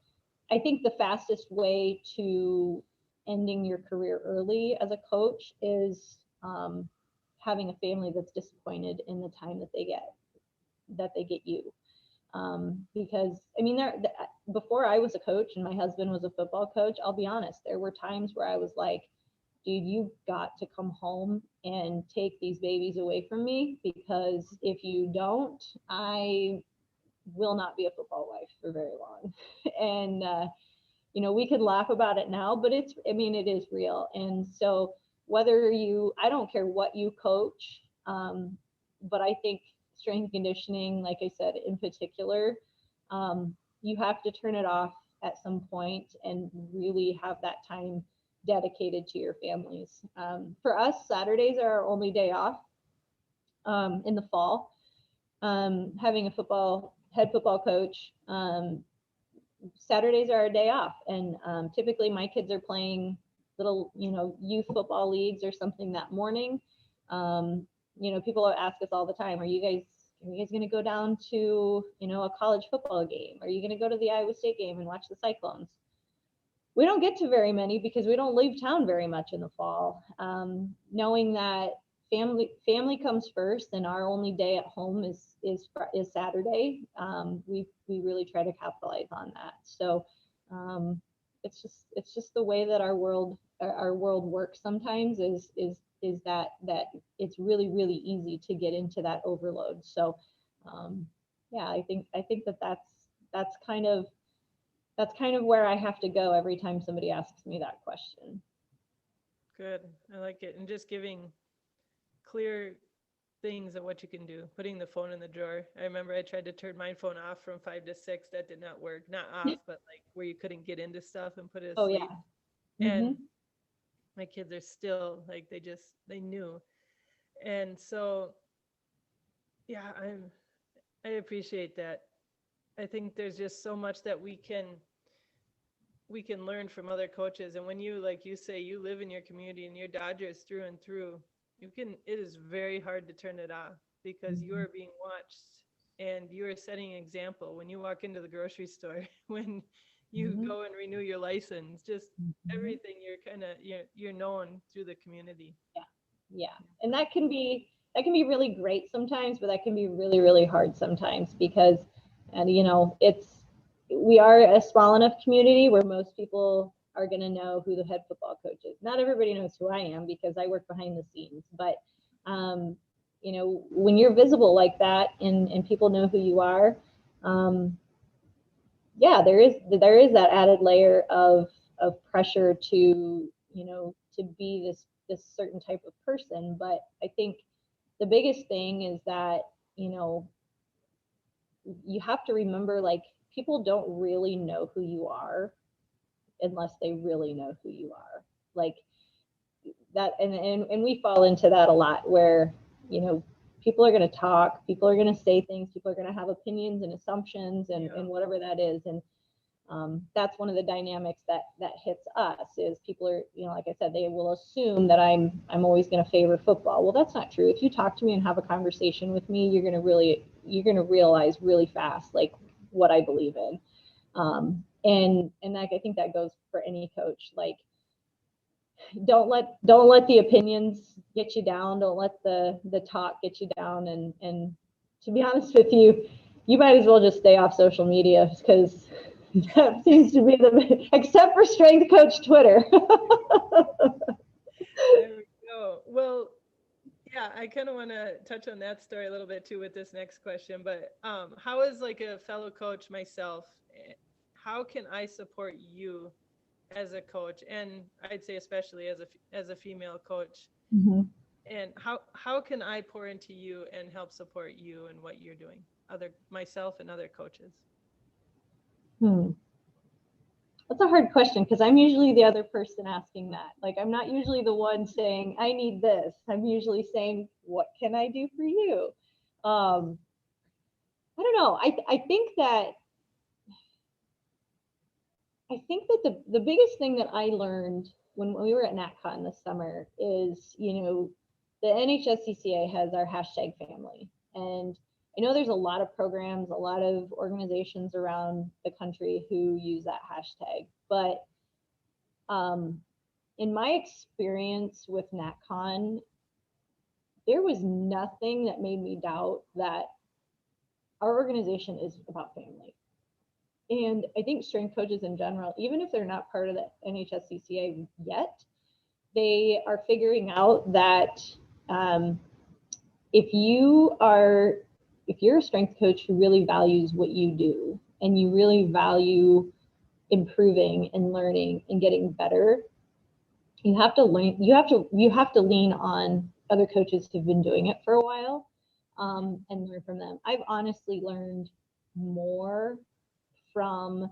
I think the fastest way to ending your career early as a coach is having a family that's disappointed in the time that they get you. Because I mean, before I was a coach and my husband was a football coach, I'll be honest, there were times where I was like, dude, you've got to come home and take these babies away from me, because if you don't, I will not be a football wife for very long. And, we could laugh about it now, but it is real. And so I don't care what you coach, but I think strength and conditioning, like I said, in particular, you have to turn it off at some point and really have that time dedicated to your families. For us, Saturdays are our only day off in the fall. Having a head football coach, Saturdays are our day off, and typically my kids are playing little, youth football leagues or something that morning. People ask us all the time, are you guys going to go down to, a college football game? Are you going to go to the Iowa State game and watch the Cyclones? We don't get to very many because we don't leave town very much in the fall. Knowing that family comes first, and our only day at home is Saturday. We really try to capitalize on that. So it's just the way that our world works sometimes is that it's really, really easy to get into that overload. So yeah, I think that's kind of where I have to go every time somebody asks me that question. Good. I like it. And just giving clear things of what you can do, putting the phone in the drawer. I remember I tried to turn my phone off from 5 to 6. That did not work. Not off, but like where you couldn't get into stuff and put it Oh asleep. yeah. And Mm-hmm. my kids are still like, they knew. And so, yeah, I appreciate that. I think there's just so much that we can learn from other coaches. And when you, like you say, you live in your community and you're Dodgers through and through, it is very hard to turn it off because you Mm-hmm. are being watched and you are setting an example when you walk into the grocery store, when you Mm-hmm. go and renew your license, just Mm-hmm. everything. You're known through the community. Yeah. Yeah. And that can be really great sometimes, but that can be really, really hard sometimes because, and we are a small enough community where most people are going to know who the head football coach is. Not everybody knows who I am because I work behind the scenes, but when you're visible like that and people know who you are, um, yeah, there is that added layer of pressure to, to be this certain type of person. But I think the biggest thing is that, you know, you have to remember, like, people don't really know who you are unless they really know who you are. Like that, and we fall into that a lot where, people are going to talk, people are going to say things, people are going to have opinions and assumptions and whatever that is. And that's one of the dynamics that hits us is people are, like I said, they will assume that I'm always going to favor football. Well, that's not true. If you talk to me and have a conversation with me, you're going to realize really fast, like, what I believe in. And like, I think that goes for any coach. Like, don't let the opinions get you down. Don't let the talk get you down. And to be honest with you, you might as well just stay off social media because that seems to be except for strength coach Twitter. There we go. Well, yeah, I kind of want to touch on that story a little bit too with this next question. But how is like a fellow coach myself? How can I support you as a coach, and I'd say especially as a female coach? Mhm. And how can I pour into you and help support you and what you're doing, other myself and other coaches? Hmm. That's a hard question because I'm usually the other person asking that. Like, I'm not usually the one saying, I need this. I'm usually saying, what can I do for you? Um, I don't know. I think that the biggest thing that I learned when we were at NatCon this summer is, the NHSCCA has our hashtag family. And I know there's a lot of programs, a lot of organizations around the country who use that hashtag. But um, in my experience with NatCon, there was nothing that made me doubt that our organization is about family. And I think strength coaches in general, even if they're not part of the NHSCCA yet, they are figuring out that um, if you are if you're a strength coach who really values what you do and you really value improving and learning and getting better, you have to lean on other coaches who've been doing it for a while, and learn from them. I've honestly learned more from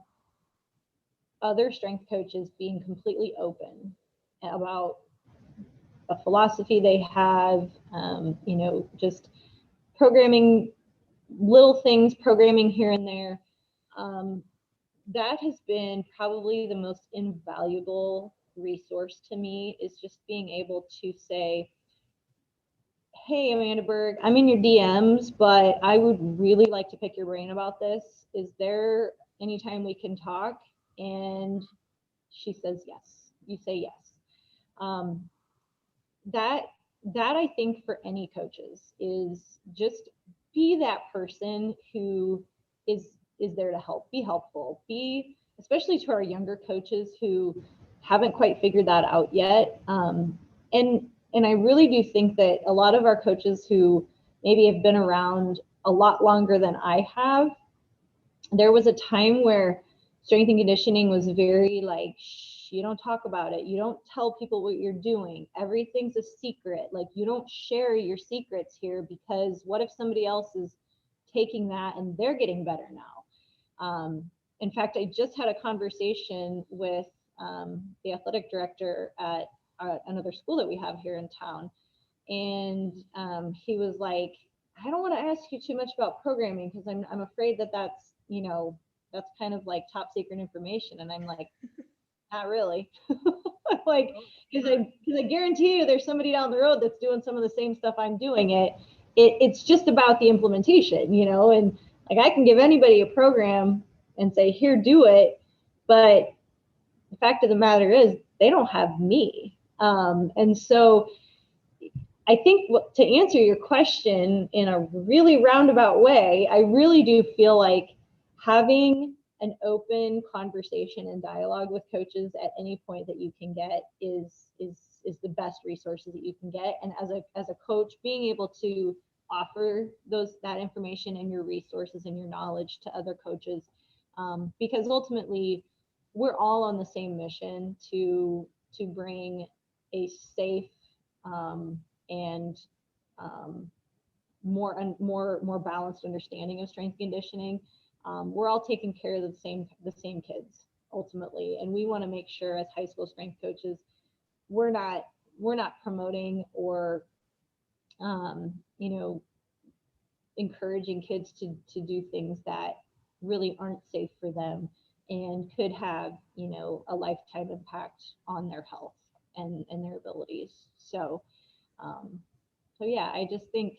other strength coaches being completely open about a philosophy they have, just programming, little things, programming here and there. Um, that has been probably the most invaluable resource to me, is just being able to say, hey, Amanda Berg, I'm in your DMs, but I would really like to pick your brain about this. Is there any time we can talk? And she says yes. You say yes. Um, that that I think for any coaches is just be that person who is there to help, be helpful, be, especially to our younger coaches who haven't quite figured that out yet. And I really do think that a lot of our coaches who maybe have been around a lot longer than I have, there was a time where strength and conditioning was very like, shh, you don't talk about it, you don't tell people what you're doing, everything's a secret, like you don't share your secrets here, because what if somebody else is taking that and they're getting better now. In fact, I just had a conversation with the athletic director at another school that we have here in town, and he was like, I don't want to ask you too much about programming because I'm afraid that that's kind of like top secret information. And I'm like, not really. Like, because I guarantee you there's somebody down the road that's doing some of the same stuff I'm doing. It's just about the implementation, and like I can give anybody a program and say, here, do it. But the fact of the matter is they don't have me. And so I think to answer your question in a really roundabout way, I really do feel like having an open conversation and dialogue with coaches at any point that you can get is the best resources that you can get. And as a coach, being able to offer that information and your resources and your knowledge to other coaches, because ultimately we're all on the same mission to bring a safe, and more balanced understanding of strength conditioning. We're all taking care of the same kids ultimately, and we want to make sure as high school strength coaches we're not promoting or um, you know encouraging kids to do things that really aren't safe for them and could have a lifetime impact on their health and their abilities. Um, so yeah, I think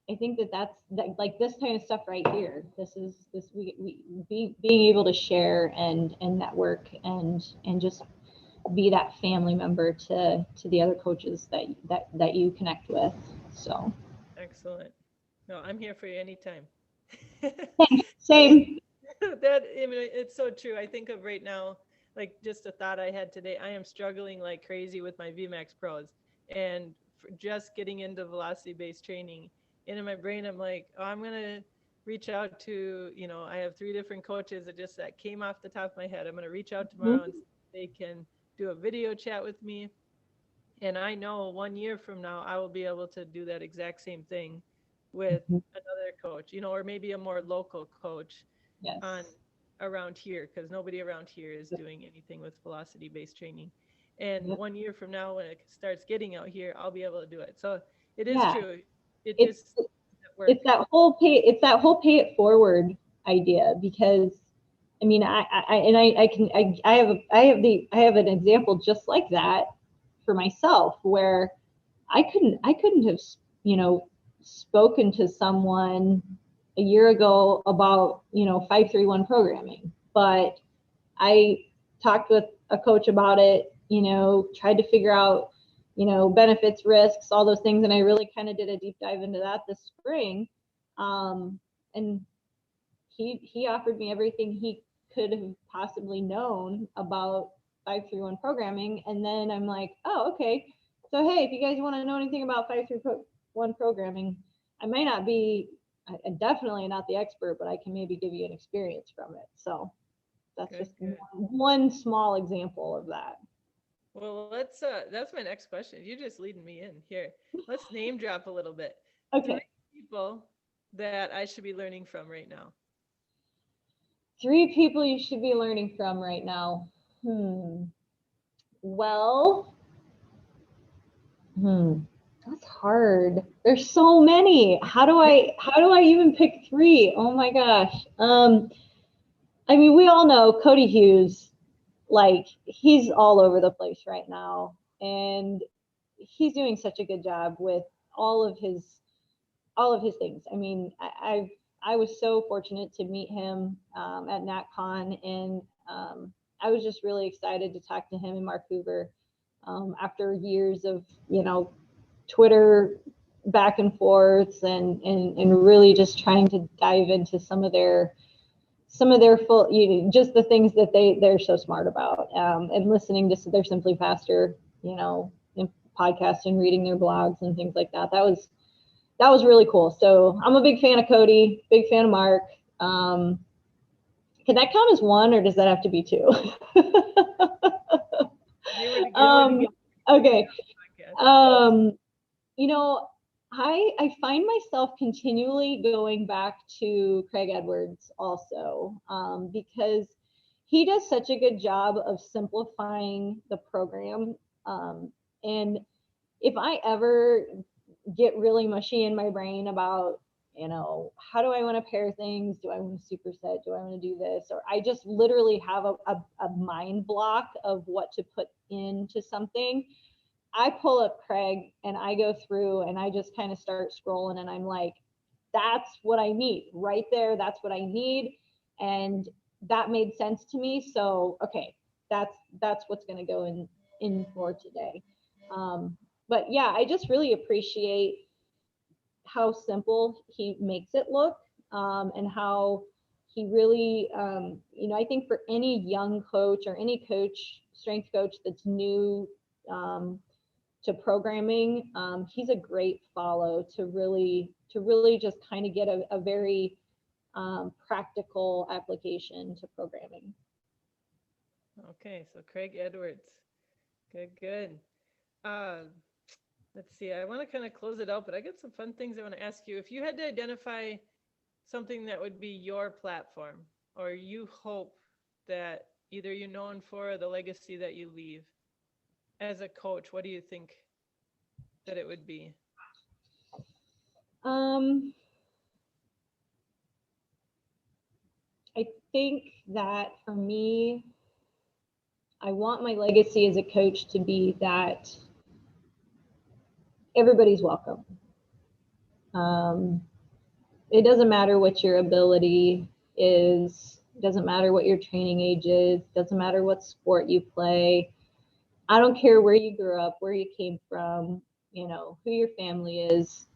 that like this kind of stuff right here. This is this we being able to share and network and just be that family member to the other coaches that you connect with. So Excellent. No, I'm here for you anytime. Thanks. I Same. that I mean, it's so true. I think of right now, like just a thought I had today. I am struggling like crazy with my VMAX Pros, and for just getting into velocity based training. And in my brain, I'm like, oh, I'm gonna reach out to, I have three different coaches that came off the top of my head. I'm gonna reach out tomorrow and Mhm. see if they can do a video chat with me. And I know 1 year from now, I will be able to do that exact same thing with Mhm. another coach, or maybe a more local coach on Yes. around here, because nobody around here is doing anything with velocity based training. And Yep. 1 year from now, when it starts getting out here, I'll be able to do it. So it is Yeah. true. It It's just doesn't work. it's that whole pay it forward idea because I mean I can I have an example just like that for myself where I couldn't have you know spoken to someone a year ago about 531 programming, but I talked with a coach about it, tried to figure out, benefits, risks, all those things. And I really kind of did a deep dive into that this spring. And he offered me everything he could have possibly known about 531 programming. And then I'm like, oh, okay. So, hey, if you guys want to know anything about 531 programming, I may not be, definitely not the expert, but I can maybe give you an experience from it. So, that's Good, just good. one small example of that. Well, that's my next question. You're just leading me in here. Let's name drop a little bit. Three Okay. people that I should be learning from right now. Three people you should be learning from right now. Well, hmm. That's hard. There's so many. How do I even pick three? Oh my gosh. I mean, we all know Cody Hughes, like he's all over the place right now. And he's doing such a good job with all of his all of his things. I mean, I was so fortunate to meet him at NatCon, and I was just really excited to talk to him and Mark Hoover after years of Twitter back and forths and really just trying to dive into some of their full just the things that they're so smart about and listening to their Simply Faster podcast and reading their blogs and things like that. That was really cool. So I'm a big fan of Cody, big fan of Mark. Um, can that count as one, or does that have to be two? They were together. Okay. Podcast. Um, you know, I find myself continually going back to Craig Edwards also because he does such a good job of simplifying the program. And if I ever get really mushy in my brain about how do I want to pair things, do I want to superset, do I want to do this, or I just literally have a mind block of what to put into something. I pull up Craig and I go through and I just kind of start scrolling and I'm like, that's what I need right there, that's what I need. And that made sense to me, so okay, that's what's going to go in for today. But yeah, I just really appreciate how simple he makes it look, and how he really, I think for any young coach or any coach, strength coach that's new to programming, he's a great follow to really just kind of get a very practical application to programming. Okay, so Craig Edwards. Good, good. Uh, let's see. I want to kind of close it out, but I got some fun things I want to ask you. If you had to identify something that would be your platform, or you hope that either you're known for or the legacy that you leave as a coach, what do you think that it would be? Um, I think that for me, I want my legacy as a coach to be that everybody's welcome. Um, it doesn't matter what your ability is, it doesn't matter what your training age is, it doesn't matter what sport you play. I don't care where you grew up, where you came from, who your family is.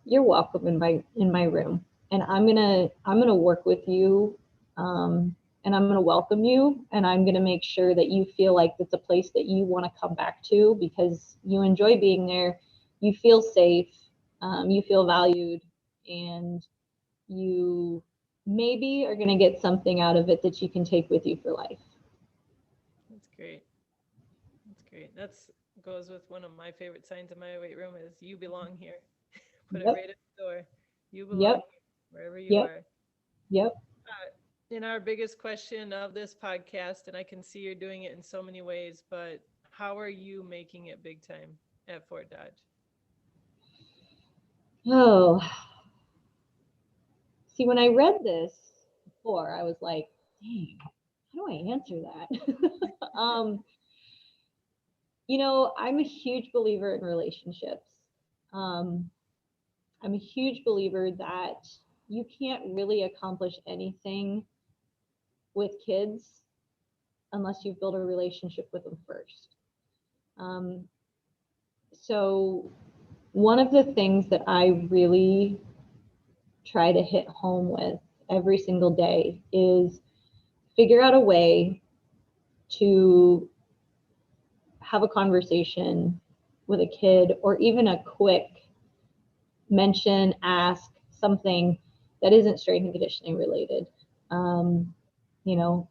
you're welcome in my room, and I'm gonna work with you, um, and I'm gonna welcome you, and I'm gonna make sure that you feel like it's a place that you want to come back to because you enjoy being there, you feel safe, you feel valued, and you maybe are gonna get something out of it that you can take with you for life. That's great. That's great. That's goes with one of my favorite signs in my weight room is you belong here. Put it Yep, right at the door. You belong yep, here, wherever you yep. are. Yep. In our biggest question of this podcast, and I can see you're doing it in so many ways, but how are you making it big time at Fort Dodge? Oh, see, when I read this before, I was like, dang, how do I answer that? I'm a huge believer in relationships. Um, I'm a huge believer that you can't really accomplish anything with kids unless you've built a relationship with them first. Um, so, one of the things that I really try to hit home with every single day is figure out a way to have a conversation with a kid or even a quick mention, ask something that isn't strength and conditioning related. Um,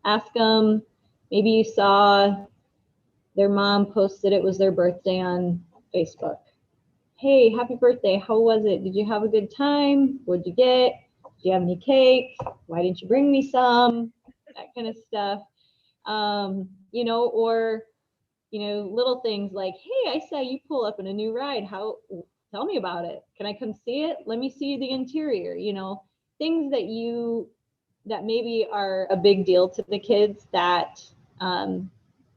ask them. Maybe you saw their mom posted it was their birthday on Facebook. Hey, happy birthday. How was it? Did you have a good time? What'd you get? Do you have any cake? Why didn't you bring me some? That kind of stuff. Or little things like, hey, I saw you pull up in a new ride. How, tell me about it. Can I come see it? Let me see the interior, things that maybe are a big deal to the kids that um,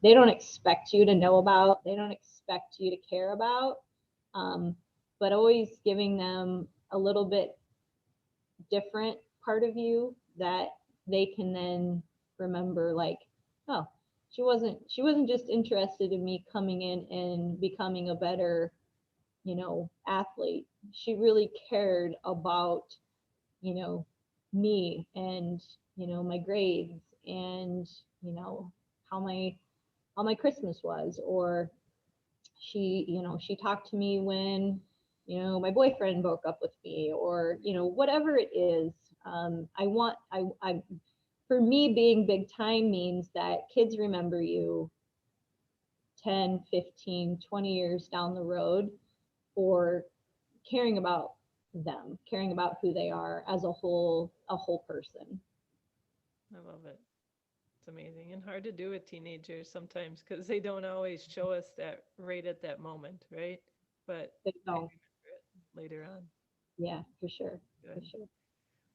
they don't expect you to know about. They don't expect you to care about. Um, but always giving them a little bit different part of you that they can then remember like, oh, she wasn't just interested in me coming in and becoming a better, athlete. She really cared about, you know, me and, my grades and, how my Christmas was, or she talked to me when, my boyfriend broke up with me, or, whatever it is. I For me, being big time means that kids remember you 10, 15, 20 years down the road for caring about them, caring about who they are as a whole person. I love it. It's amazing and hard to do with teenagers sometimes because they don't always show us that right at that moment, right? But But they no, remember it later on. yeah, for sure, for Good. sure.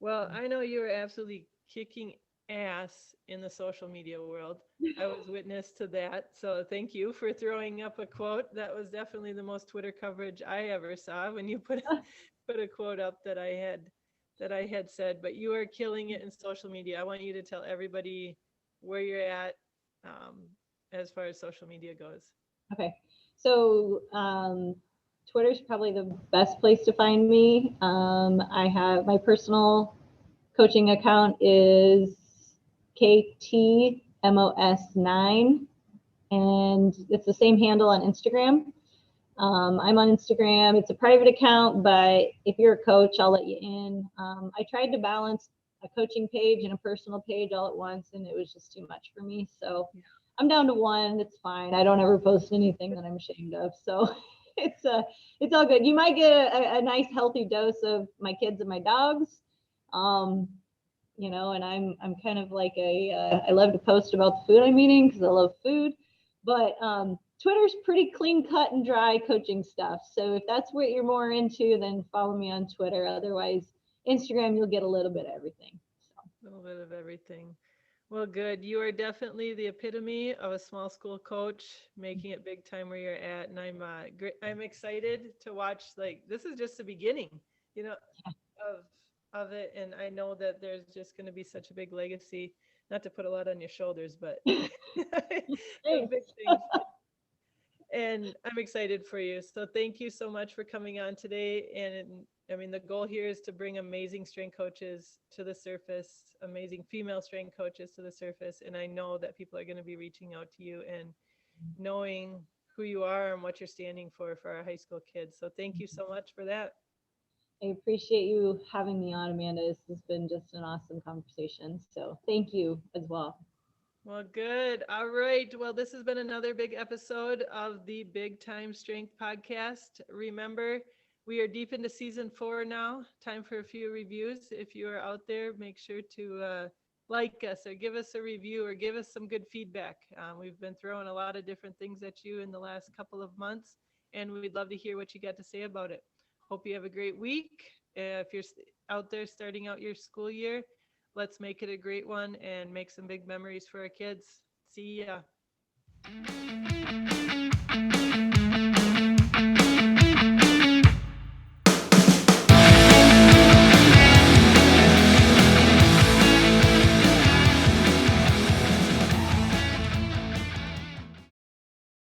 Well, I know you are absolutely kicking ass in the social media world. I was witness to that. So thank you for throwing up a quote. That was definitely the most Twitter coverage I ever saw when you put a quote up that I had said, but you are killing it in social media. I want you to tell everybody where you're at um, as far as social media goes. Okay. So Twitter's probably the best place to find me. I have my personal coaching account is KTMOS9, and it's the same handle on Instagram. I'm on Instagram. It's a private account, but if you're a coach, I'll let you in. I tried to balance a coaching page and a personal page all at once, and it was just too much for me. So I'm down to one. It's fine. I don't ever post anything that I'm ashamed of. So it's all good. You might get a nice healthy dose of my kids and my dogs. Um, and I'm kind of like I love to post about the food I'm eating because I love food, but Twitter's pretty clean cut and dry coaching stuff. So if that's what you're more into, then follow me on Twitter. Otherwise, Instagram, you'll get a little bit of everything. So. A little bit of everything. Well, good. You are definitely the epitome of a small school coach, making it big time where you're at, and I'm excited to watch. Like this is just the beginning, you know, of of it, and I know that there's just going to be such a big legacy. Not to put a lot on your shoulders, but of Thanks. big things. And I'm excited for you. So thank you so much for coming on today. And I mean, the goal here is to bring amazing strength coaches to the surface, amazing female strength coaches to the surface. And I know that people are going to be reaching out to you and knowing who you are and what you're standing for our high school kids. So thank you so much for that. I appreciate you having me on, Amanda. This has been just an awesome conversation. So thank you as well. Well, good. All right. Well, this has been another big episode of the Big Time Strength Podcast. Remember, we are deep into season 4 now. Time for a few reviews. If you are out there, make sure to like us or give us a review or give us some good feedback. We've been throwing a lot of different things at you in the last couple of months, and we'd love to hear what you got to say about it. Hope you have a great week. If you're out there starting out your school year, let's make it a great one and make some big memories for our kids. See ya.